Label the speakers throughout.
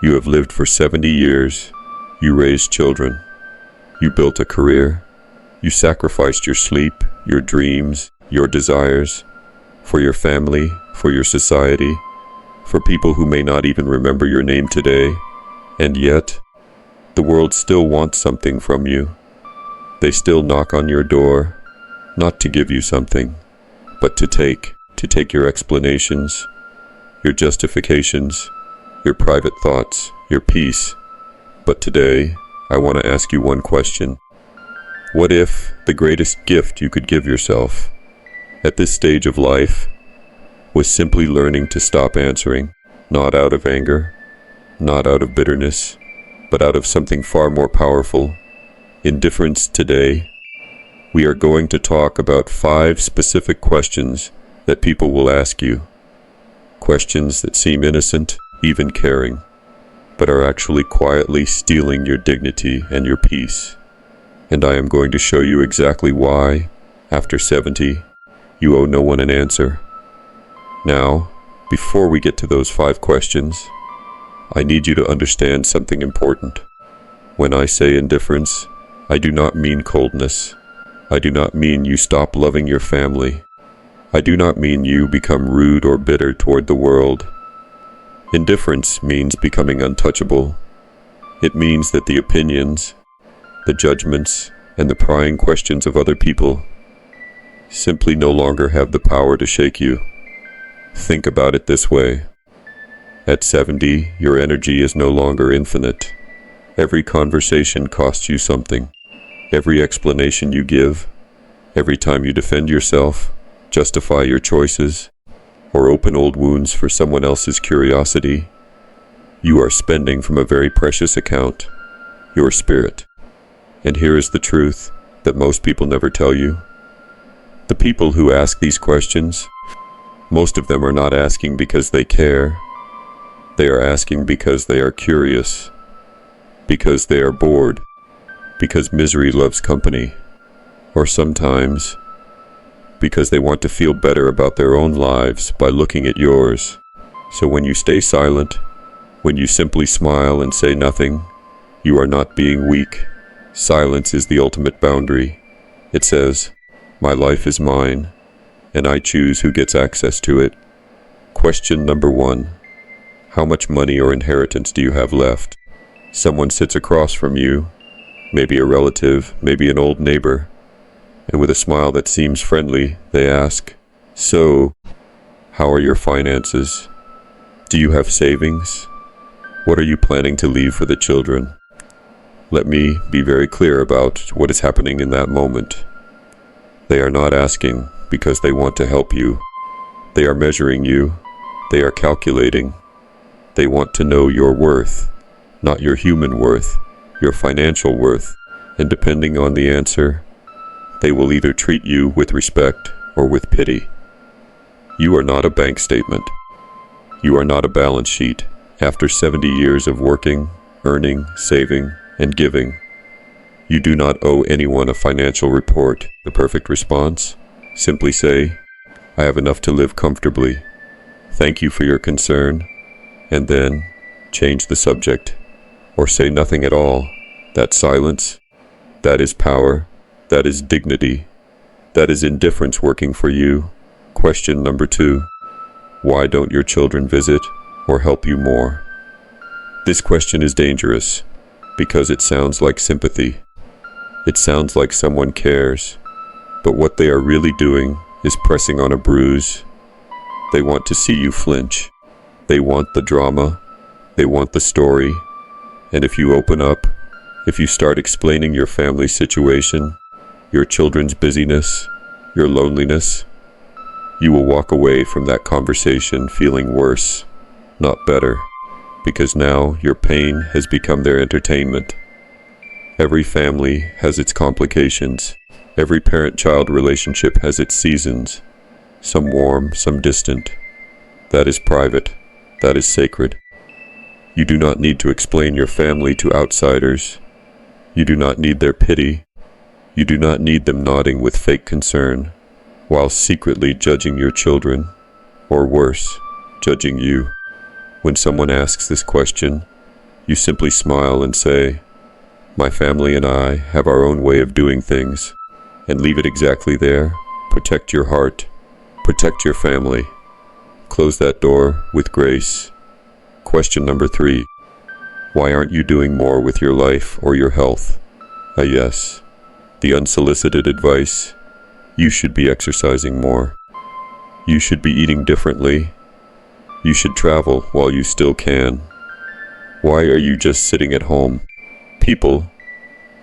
Speaker 1: You have lived for 70 years. You raised children. You built a career. You sacrificed your sleep, your dreams, your desires, for your family, for your society, for people who may not even remember your name today. And yet, the world still wants something from you. They still knock on your door, not to give you something, but to take your explanations, your justifications, your private thoughts, your peace. But today, I want to ask you one question. What if the greatest gift you could give yourself at this stage of life was simply learning to stop answering, not out of anger, not out of bitterness, but out of something far more powerful, indifference? Today, we are going to talk about 5 specific questions that people will ask you. Questions that seem innocent, even caring, but are actually quietly stealing your dignity and your peace. And I am going to show you exactly why, after 70, you owe no one an answer. Now, before we get to those 5 questions, I need you to understand something important. When I say indifference, I do not mean coldness. I do not mean you stop loving your family. I do not mean you become rude or bitter toward the world. Indifference means becoming untouchable. It means that the opinions, the judgments, and the prying questions of other people simply no longer have the power to shake you. Think about it this way. At 70, your energy is no longer infinite. Every conversation costs you something. Every explanation you give, every time you defend yourself, justify your choices, or open old wounds for someone else's curiosity, you are spending from a very precious account, your spirit. And here is the truth that most people never tell you. The people who ask these questions, most of them are not asking because they care. They are asking because they are curious, because they are bored, because misery loves company, or sometimes because they want to feel better about their own lives by looking at yours. So when you stay silent, when you simply smile and say nothing, you are not being weak. Silence is the ultimate boundary. It says, my life is mine, and I choose who gets access to it. Question number 1. How much money or inheritance do you have left? Someone sits across from you, maybe a relative, maybe an old neighbor, and with a smile that seems friendly, they ask, so, how are your finances? Do you have savings? What are you planning to leave for the children? Let me be very clear about what is happening in that moment. They are not asking because they want to help you. They are measuring you. They are calculating. They want to know your worth, not your human worth, your financial worth, and depending on the answer, they will either treat you with respect or with pity. You are not a bank statement. You are not a balance sheet. After 70 years of working, earning, saving, and giving, you do not owe anyone a financial report. The perfect response? Simply say, I have enough to live comfortably. Thank you for your concern. And then, change the subject. Or say nothing at all. That silence, that is power. That is dignity. That is indifference working for you. Question number 2. Why don't your children visit or help you more? This question is dangerous because it sounds like sympathy. It sounds like someone cares. But what they are really doing is pressing on a bruise. They want to see you flinch. They want the drama. They want the story. And if you open up, if you start explaining your family situation, your children's busyness, your loneliness, you will walk away from that conversation feeling worse, not better, because now your pain has become their entertainment. Every family has its complications. Every parent-child relationship has its seasons, some warm, some distant. That is private. That is sacred. You do not need to explain your family to outsiders. You do not need their pity. You do not need them nodding with fake concern, while secretly judging your children, or worse, judging you. When someone asks this question, You simply smile and say, "My family and I have our own way of doing things," and leave it exactly there. Protect your heart. Protect your family. Close that door with grace. Question number 3. Why aren't you doing more with your life or your health? Yes. The unsolicited advice. You should be exercising more. You should be eating differently. You should travel while you still can. Why are you just sitting at home? People,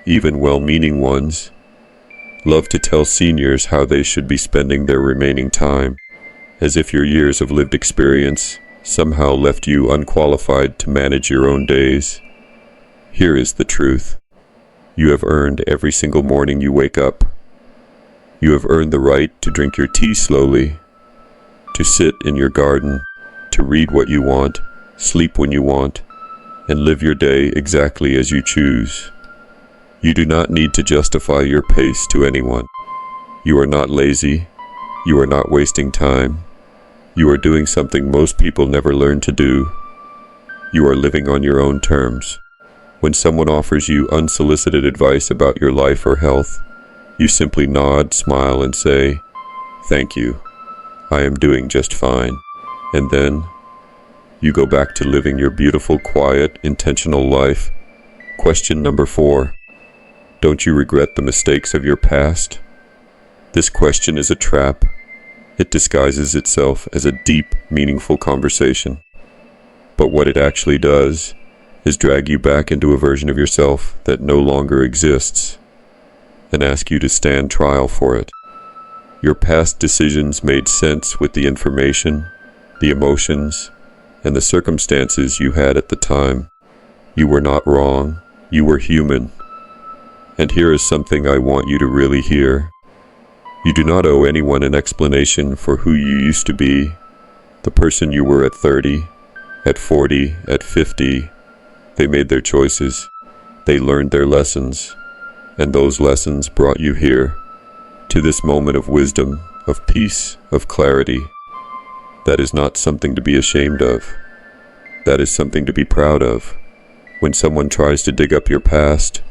Speaker 1: even well-meaning ones, love to tell seniors how they should be spending their remaining time, as if your years of lived experience somehow left you unqualified to manage your own days. Here is the truth. You have earned every single morning you wake up. You have earned the right to drink your tea slowly, to sit in your garden, to read what you want, sleep when you want, and live your day exactly as you choose. You do not need to justify your pace to anyone. You are not lazy. You are not wasting time. You are doing something most people never learn to do. You are living on your own terms. When someone offers you unsolicited advice about your life or health, you simply nod, smile, and say, "Thank you. I am doing just fine." And then you go back to living your beautiful, quiet, intentional life. Question number 4. Don't you regret the mistakes of your past? This question is a trap. It disguises itself as a deep, meaningful conversation. But what it actually does is drag you back into a version of yourself that no longer exists, and ask you to stand trial for it. Your past decisions made sense with the information, the emotions, and the circumstances you had at the time. You were not wrong. You were human. And here is something I want you to really hear. You do not owe anyone an explanation for who you used to be, the person you were at 30, at 40, at 50. They made their choices. They learned their lessons. And those lessons brought you here, to this moment of wisdom, of peace, of clarity. That is not something to be ashamed of. That is something to be proud of. When someone tries to dig up your past,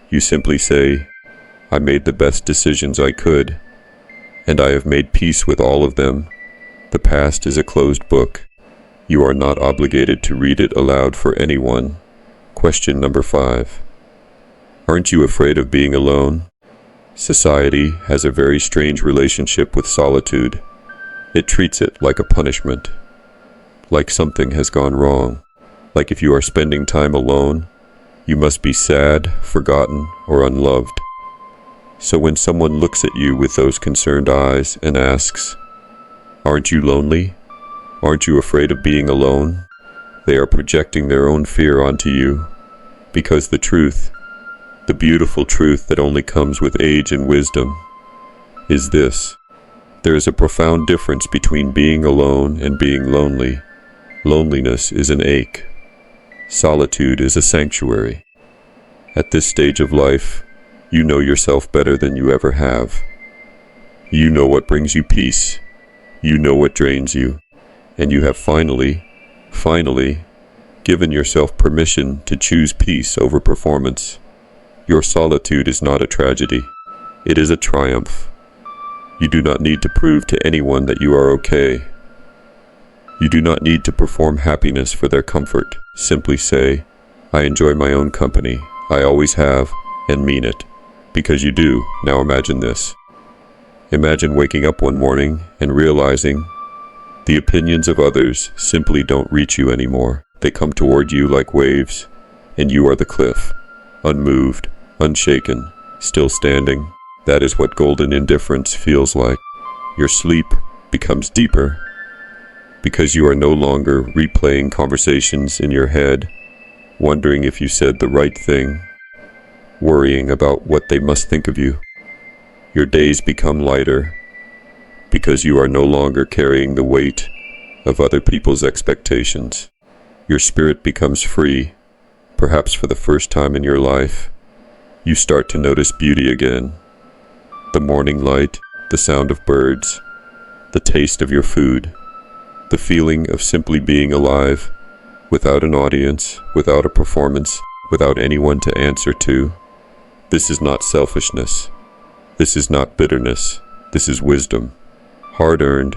Speaker 1: you simply say, "I made the best decisions I could, and I have made peace with all of them." The past is a closed book. You are not obligated to read it aloud for anyone. Question number 5. Aren't you afraid of being alone? Society has a very strange relationship with solitude. It treats it like a punishment, like something has gone wrong, like if you are spending time alone, you must be sad, forgotten, or unloved. So when someone looks at you with those concerned eyes and asks, "Aren't you lonely? Aren't you afraid of being alone?" they are projecting their own fear onto you, because the truth, the beautiful truth that only comes with age and wisdom, is this. There is a profound difference between being alone and being lonely. Loneliness is an ache. Solitude is a sanctuary. At this stage of life, you know yourself better than you ever have. You know what brings you peace. You know what drains you. And you have finally given yourself permission to choose peace over performance. Your solitude is not a tragedy. It is a triumph. You do not need to prove to anyone that you are okay. You do not need to perform happiness for their comfort. Simply say, "I enjoy my own company. I always have," and mean it. Because you do. Now imagine this. Imagine waking up one morning and realizing the opinions of others simply don't reach you anymore. They come toward you like waves, and you are the cliff, unmoved, unshaken, still standing. That is what golden indifference feels like. Your sleep becomes deeper, because you are no longer replaying conversations in your head, wondering if you said the right thing, worrying about what they must think of you. Your days become lighter, because you are no longer carrying the weight of other people's expectations. Your spirit becomes free, perhaps for the first time in your life. You start to notice beauty again. The morning light, the sound of birds, the taste of your food, the feeling of simply being alive. without an audience, without a performance, without anyone to answer to. This is not selfishness. This is not bitterness. This is wisdom. Hard-earned,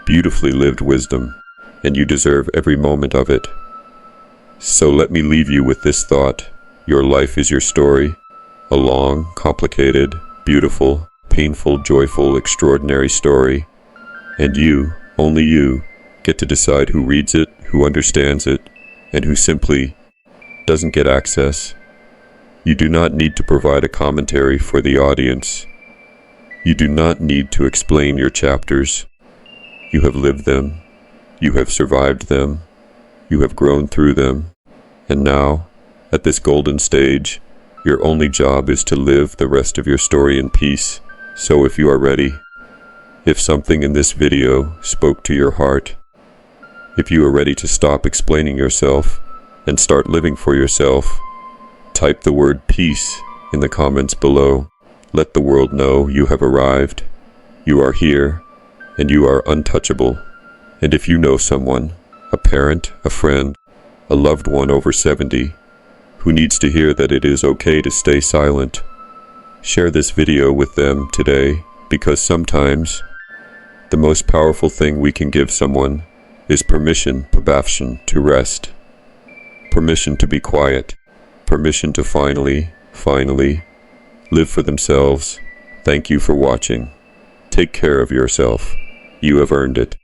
Speaker 1: beautifully lived wisdom, and you deserve every moment of it. So let me leave you with this thought. Your life is your story, a long, complicated, beautiful, painful, joyful, extraordinary story, and you, only you, get to decide who reads it, who understands it, and who simply doesn't get access. You do not need to provide a commentary for the audience. You do not need to explain your chapters. You have lived them. You have survived them. You have grown through them. And now, at this golden stage, your only job is to live the rest of your story in peace. So if you are ready, if something in this video spoke to your heart, if you are ready to stop explaining yourself and start living for yourself, type the word peace in the comments below. Let the world know you have arrived. You are here, and you are untouchable. And if you know someone, a parent, a friend, a loved one over 70, who needs to hear that it is okay to stay silent, share this video with them today, because sometimes the most powerful thing we can give someone is permission to rest, permission to be quiet, permission to finally live for themselves. Thank you for watching. Take care of yourself. You have earned it.